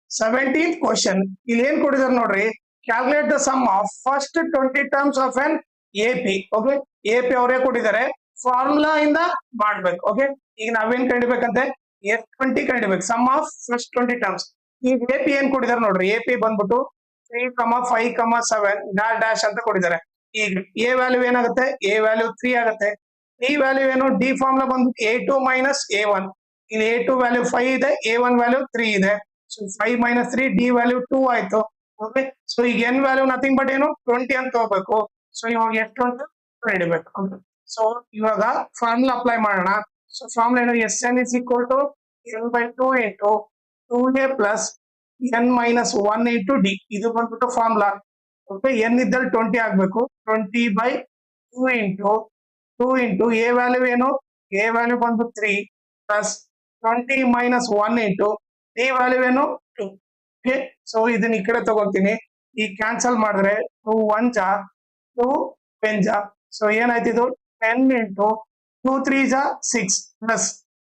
17th question ಇಲ್ಲಿ ಏನ್ ಕೊಟ್ಟಿದ್ದಾರೆ ನೋಡ್ರಿ, calculate the sum of first 20 terms of an AP. Okay, AP ಅವರೇ ಕೊಟ್ಟಿದ್ದಾರೆ, ಫಾರ್ಮುಲಾ ಇಂದ ಮಾಡ್ಬೇಕು. ಓಕೆ, ಈಗ ನಾವೇನ್ ಕಂಡಿಬೇಕಂತೆ F20 ಕಂಡಿಬೇಕು, ಸಮ್ ಆಫ್ ಫಸ್ಟ್ 20 ಟರ್ಮ್ಸ್. ಈಗ ಎಪಿ ಏನ್ ಕೊಟ್ಟಿದ್ದಾರೆ ನೋಡ್ರಿ, ಎಪಿ ಬಂದ್ಬಿಟ್ಟು 3, 5, 7 ಡ್ಯಾಶ್ ಅಂತ ಕೊಟ್ಟಿದ್ದಾರೆ. ಈಗ ಎ ವ್ಯಾಲ್ಯೂ ಏನಾಗುತ್ತೆ, ಎ ವ್ಯಾಲ್ಯೂ 3 ಆಗುತ್ತೆ. ಡಿ ವ್ಯಾಲ್ಯೂ ಏನು, ಡಿ ಫಾರ್ಮುಲಾ ಬಂದ್ಬಿಟ್ಟು A2 ಮೈನಸ್ A1. ಇಲ್ಲಿ A2 ವ್ಯಾಲ್ಯೂ 5 ಇದೆ, A1 ವ್ಯಾಲ್ಯೂ 3 ಇದೆ. ಸೊ 5 ಮೈನಸ್ 3, ಡಿ ವ್ಯಾಲ್ಯೂ 2 ಆಯ್ತು. ಓಕೆ, ಸೊ ಈಗ ಎನ್ ವ್ಯಾಲ್ಯೂ ನಥಿಂಗ್ ಬಟ್ ಏನು 20 ಅಂತ ಹೋಗ್ಬೇಕು. ಸೊ ಇವಾಗ ಎಷ್ಟು ಅಂತ ಹಿಡಿಬೇಕು. ಸೊ ಇವಾಗ ಫಾರ್ಮುಲಾ ಅಪ್ಲೈ ಮಾಡೋಣ. ಸೊ ಫಾರ್ಮುಲಾ ಏನು, Sn is equal to n/2 into 2a plus n minus 1 into d. ಇದು ಬಂದ್ಬಿಟ್ಟು ಫಾರ್ಮುಲಾ. ಓಕೆ, n ಇದ್ದಲ್ಲಿ 20 ಆಗ್ಬೇಕು. 20/2 into a ವ್ಯಾಲ್ಯೂ ಏನು, a ವ್ಯಾಲ್ಯೂ ಬಂದ್ಬಿಟ್ಟು 3 plus 20 minus 1 into d value ಏನು 2. ಓಕೆ, ಸೊ ಇದನ್ನ ಈ ಕಡೆ ತಗೊಂತೀನಿ. ಈ ಕ್ಯಾನ್ಸಲ್ ಮಾಡಿದ್ರೆ 2 1 ಜಾ 2 10 ಜಾ. ಸೊ ಏನಾಯ್ತು, ಇದು 10 into 2 3 ಜಾ 6 ಪ್ಲಸ್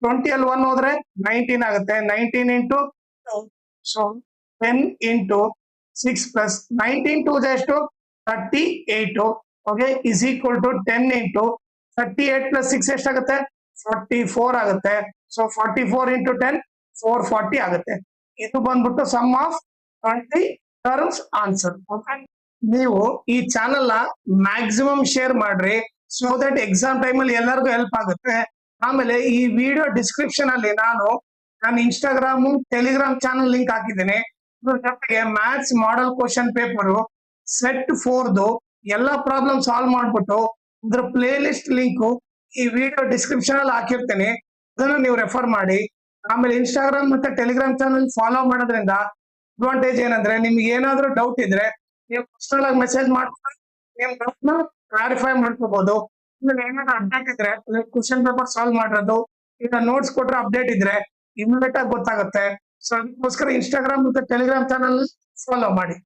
20 ಅಲ್ಲಿ 1 ಹೋದ್ರೆ 19 ಆಗುತ್ತೆ. 19 into 2, ಸೊ 10 into 6 ಪ್ಲಸ್ 19 2 ಜಾ ಎಷ್ಟು 38. Okay, is equal to 10 into 38 plus 6 ಎಷ್ಟಾಗುತ್ತೆ 44 ಆಗುತ್ತೆ. ಸೊ 44 into 10 440 ಆಗುತ್ತೆ. ಇದು ಬಂದ್ಬಿಟ್ಟು sum of 20 terms answer. Okay, ನೀವು ಈ ಚಾನೆಲ್ ನ ಮ್ಯಾಕ್ಸಿಮಮ್ ಶೇರ್ ಮಾಡ್ರಿ, ಸೊ ದಟ್ ಎಕ್ಸಾಮ್ ಟೈಮ್ ಅಲ್ಲಿ ಎಲ್ಲರಿಗೂ ಹೆಲ್ಪ್ ಆಗುತ್ತೆ. ಆಮೇಲೆ ಈ ವಿಡಿಯೋ ಡಿಸ್ಕ್ರಿಪ್ಷನ್ ಅಲ್ಲಿ ನಾನು ಇನ್ಸ್ಟಾಗ್ರಾಮ್ ಟೆಲಿಗ್ರಾಮ್ ಚಾನಲ್ ಲಿಂಕ್ ಹಾಕಿದ್ದೀನಿ. ಇದ್ರ ಜೊತೆಗೆ maths model question paper set 4 ಎಲ್ಲಾ ಪ್ರಾಬ್ಲಮ್ ಸಾಲ್ವ್ ಮಾಡ್ಬಿಟ್ಟು ಇದ್ರ ಪ್ಲೇ ಲಿಸ್ಟ್ ಲಿಂಕ್ ಈ ವಿಡಿಯೋ ಡಿಸ್ಕ್ರಿಪ್ಷನ್ ಅಲ್ಲಿ ಹಾಕಿರ್ತೇನೆ, ಅದನ್ನ ನೀವು ರೆಫರ್ ಮಾಡಿ. ಆಮೇಲೆ ಇನ್ಸ್ಟಾಗ್ರಾಮ್ ಮತ್ತೆ ಟೆಲಿಗ್ರಾಮ್ ಚಾನಲ್ ಫಾಲೋ ಮಾಡೋದ್ರಿಂದ ಅಡ್ವಾಂಟೇಜ್ ಏನಂದ್ರೆ, ನಿಮ್ಗೆ ಏನಾದ್ರೂ ಡೌಟ್ ಇದ್ರೆ ನೀವು ಪರ್ಸನಲ್ ಆಗಿ ಮೆಸೇಜ್ ಮಾಡ್ಕೊಂಡು ನಿಮ್ ಡೌಟ್ ನ ಕ್ಲಾರಿಫೈ ಮಾಡ್ಕೋಬಹುದು. ಏನಾದ್ರು ಅಪ್ಡೇಟ್ ಇದ್ರೆ ಕ್ವಶನ್ ಪೇಪರ್ ಸಾಲ್ವ್ ಮಾಡಿರೋದು, ಈಗ ನೋಟ್ಸ್ ಕೊಟ್ರೆ ಅಪ್ಡೇಟ್ ಇದ್ರೆ ಇಮಿಡಿಯೇಟ್ ಆಗಿ ಗೊತ್ತಾಗುತ್ತೆ. ಸೊ ಅದಕ್ಕೋಸ್ಕರ ಇನ್ಸ್ಟಾಗ್ರಾಮ್ ಮತ್ತೆ ಟೆಲಿಗ್ರಾಮ್ ಚಾನಲ್ ಫಾಲೋ ಮಾಡಿ.